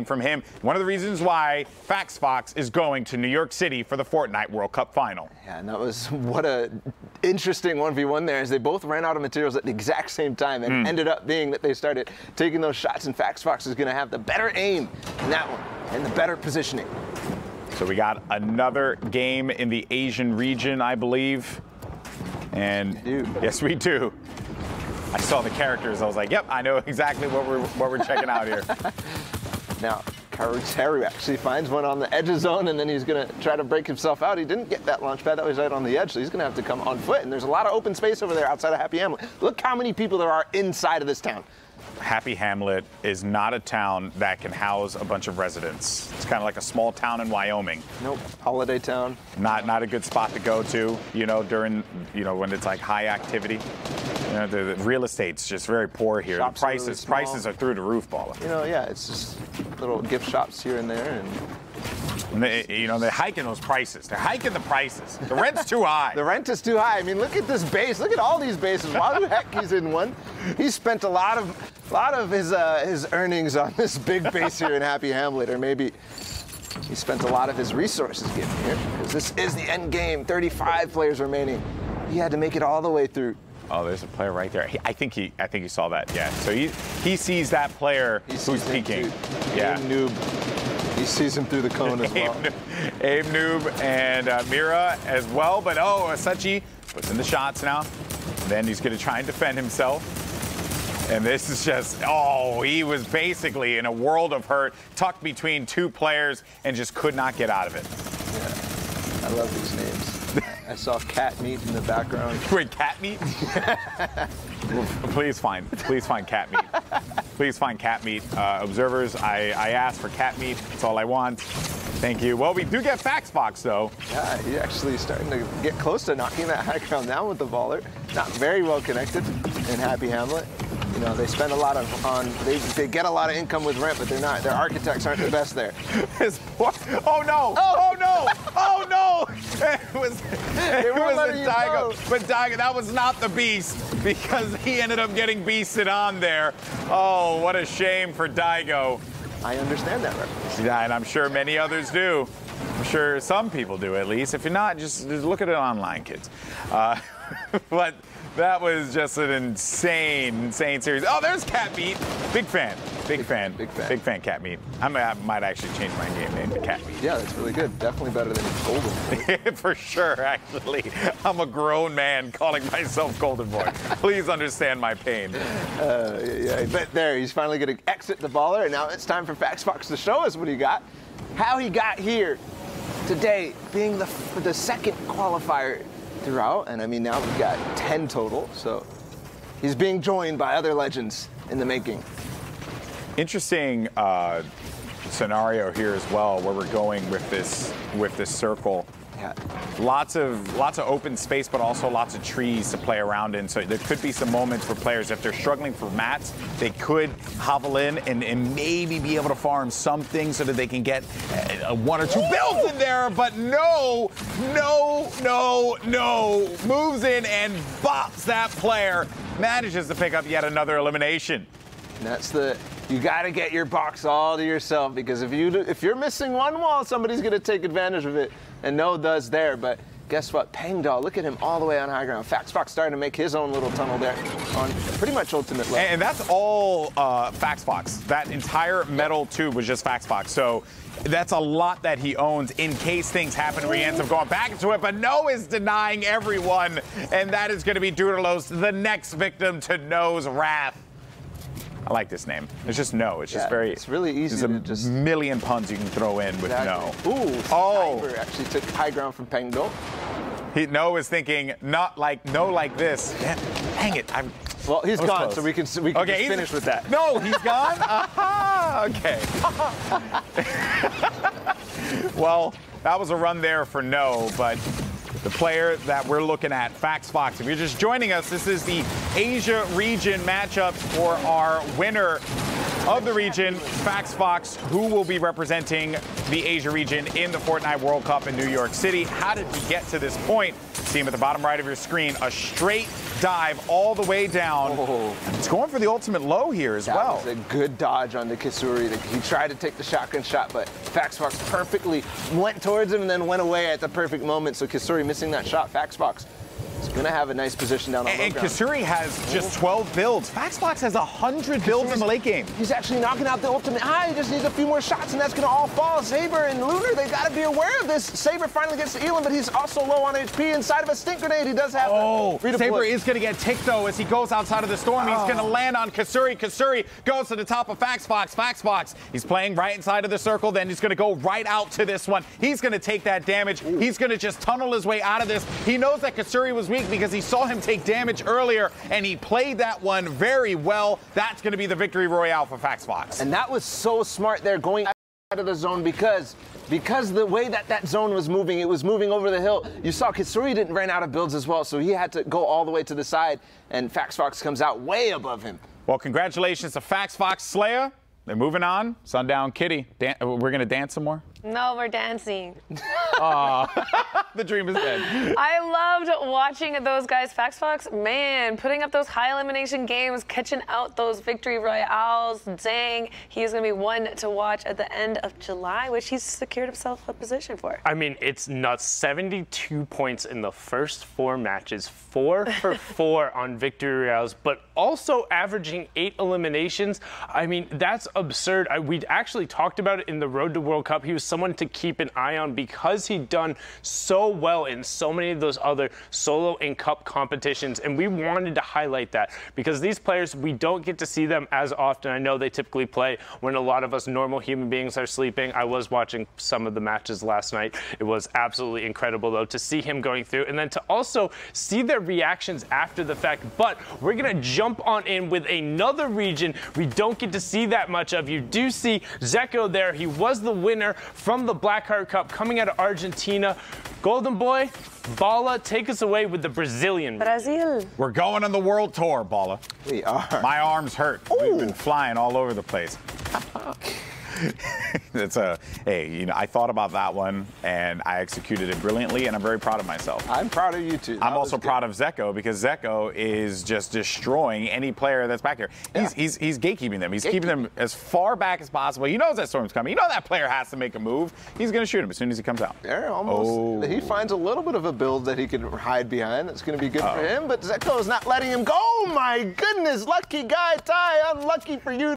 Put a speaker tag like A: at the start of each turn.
A: from him. One of the reasons why FaxFox is going to New York City for the Fortnite World Cup final.
B: Yeah, and that was what a interesting 1v1 there, as they both ran out of materials at the exact same time, and ended up being that they started taking those shots, and FaxFox is going to have the better aim in that one and the better positioning.
A: So we got another game in the Asian region, I believe. And yes, we do. I saw the characters. I was like, yep, I know exactly what we're checking out here.
B: Now, Karuteru actually finds one on the edge of zone, and then he's going to try to break himself out. He didn't get that launch pad. That was right on the edge, so he's going to have to come on foot. And there's a lot of open space over there outside of Happy Hamlet. Look how many people there are inside of this town.
A: Happy Hamlet is not a town that can house a bunch of residents. It's kind of like a small town in Wyoming.
B: Nope, holiday town.
A: Not a good spot to go to, during, when it's like high activity. The real estate's just very poor here.
B: Shops
A: the prices are through the roof, Paula.
B: Yeah, it's just little gift shops here and there,
A: and they're hiking those prices. They're hiking the prices. The rent's too high.
B: The rent is too high. I mean, look at this base. Look at all these bases. Why the heck he's in one? He spent a lot of his earnings on this big base here in Happy Hamlet, or maybe he spent a lot of his resources getting here, because this is the end game. 35 players remaining. He had to make it all the way through.
A: Oh, there's a player right there. I think he saw that. Yeah. So he sees that player who's peeking. Yeah.
B: Abe Noob. He sees him through the cone as well.
A: Abe Noob and Mira as well. But Asachi puts in the shots now. Then he's going to try and defend himself. And this is just, he was basically in a world of hurt, tucked between two players, and just could not get out of it.
B: Yeah. I love these names. I saw cat meat in the background.
A: Wait, cat meat? Well, please find cat meat. Please find cat meat. Observers, I asked for cat meat. That's all I want. Thank you. Well, we do get FaxFox, though.
B: Yeah, he's actually starting to get close to knocking that high ground down with the baller. Not very well connected in Happy Hamlet. They spend a lot they get a lot of income with rent, but they're not. Their architects aren't the best there.
A: Oh no! Oh no! Oh no! It was Daigo. But Daigo, that was not the beast, because he ended up getting beasted on there. Oh, what a shame for Daigo.
B: I understand that reference.
A: Yeah, and I'm sure many others do. I'm sure some people do, at least. If you're not, just look at it online, kids. But that was just an insane series. Oh, there's Cat Meat. Big fan, Cat Meat. I might actually change my game name to Cat Meat.
B: Yeah, that's really good. Definitely better than Golden Boy.
A: For sure, actually. I'm a grown man calling myself Golden Boy. Please understand my pain.
B: Yeah, but there, he's finally going to exit the baller, and now it's time for FaxFox to show us what he got. How he got here today, being the second qualifier throughout, and I mean, now we've got 10 total, so he's being joined by other legends in the making.
A: Interesting scenario here as well, where we're going with this circle.
B: Yeah.
A: Lots of open space, but also lots of trees to play around in. So there could be some moments for players, if they're struggling for mats, they could hovel in and maybe be able to farm something so that they can get one or two builds in there. But no. Moves in and bops that player. Manages to pick up yet another elimination.
B: And that's you got to get your box all to yourself, because if you're missing one wall, somebody's going to take advantage of it. And no does there, but guess what? Pengdal, look at him all the way on high ground. FaxFox starting to make his own little tunnel there on pretty much ultimate level.
A: And that's all FaxFox. That entire metal tube was just FaxFox. So that's a lot that he owns in case things happen where he ends up going back into it. But No is denying everyone, and that is going to be Doodleos, the next victim to No's wrath. I like this name. It's just No. It's just very.
B: It's really easy.
A: There's a
B: just
A: million puns you can throw in with No.
B: Ooh.
A: Oh.
B: Actually took high ground from Pengdal.
A: No is thinking not like this. Dang it!
B: Well, he's gone, close. So we can just finish with that.
A: No, he's gone. Aha. Okay. Well, that was a run there for No, but the player that we're looking at, FaxFox. If you're just joining us, this is the Asia region matchup for our winner of the region, FaxFox, who will be representing the Asia region in the Fortnite World Cup in New York City. How did he get to this point? See him at the bottom right of your screen, a straight dive all the way down.
B: Oh.
A: It's going for the ultimate low here as well.
B: That was a good dodge on the Kisuri. He tried to take the shotgun shot, but FaxFox perfectly went towards him and then went away at the perfect moment. So Kisuri missing that shot. FaxFox is going to have a nice position down on low
A: And
B: ground.
A: Kisuri has just 12 builds. FaxFox has 100 builds in the late game.
B: He's actually knocking out the ultimate high. He just needs a few more shots, and that's going to all fall. Saber and Lunar, they got to be aware of this. Saber finally gets to Elam, but he's also low on HP inside of a stink grenade. He does have
A: Saber is going to get ticked, though, as he goes outside of the storm. He's going to land on Kisuri. Kisuri goes to the top of FaxFox. FaxFox, he's playing right inside of the circle. Then he's going to go right out to this one. He's going to take that damage. He's going to just tunnel his way out of this. He knows that Kisuri was weak because he saw him take damage earlier, and he played that one very well. That's going to be the victory royale for FaxFox.
B: And that was so smart there, going out of the zone because the way that zone was moving, it was moving over the hill. You saw Kisuri didn't run out of builds as well, so he had to go all the way to the side, and FaxFox comes out way above him.
A: Well, congratulations to FaxFox. Slayer, they're moving on. Sundown Kitty, we're going to dance some more?
C: No, we're dancing.
A: The dream is dead.
C: I loved watching those guys. FaxFox, man, putting up those high elimination games, catching out those victory royales. Dang, he is going to be one to watch at the end of July, which he's secured himself a position for.
D: I mean, it's nuts. 72 points in the first 4 matches, 4 for 4 on victory royales, but also averaging 8 eliminations. I mean, that's absurd. We'd actually talked about it in the Road to World Cup. He was someone to keep an eye on because he'd done so well in so many of those other solo and cup competitions, and we wanted to highlight that because these players, we don't get to see them as often. I know they typically play when a lot of us normal human beings are sleeping. I was watching some of the matches last night. It was absolutely incredible, though, to see him going through and then to also see their reactions after the fact. But we're going to jump on in with another region we don't get to see that much of. You do see Zeko there. He was the winner from the Blackheart Cup coming out of Argentina. Golden Boy, Bala, take us away with the Brazilian.
C: Brazil.
A: We're going on the world tour, Bala.
B: We are.
A: My arms hurt. We've been flying all over the place. Hey, you know, I thought about that one and I executed it brilliantly, and I'm very proud of myself.
B: I'm proud of you too.
A: I'm also proud of Zeko because Zeko is just destroying any player that's back here. He's gatekeeping them. He's keeping them as far back as possible. He knows that storm's coming. You know that player has to make a move. He's going to shoot him as soon as he comes out.
B: There, almost. He finds a little bit of a build that he can hide behind. That's going to be good for him, but Zeko is not letting him go. Oh my goodness, lucky guy, Ty. Unlucky for you.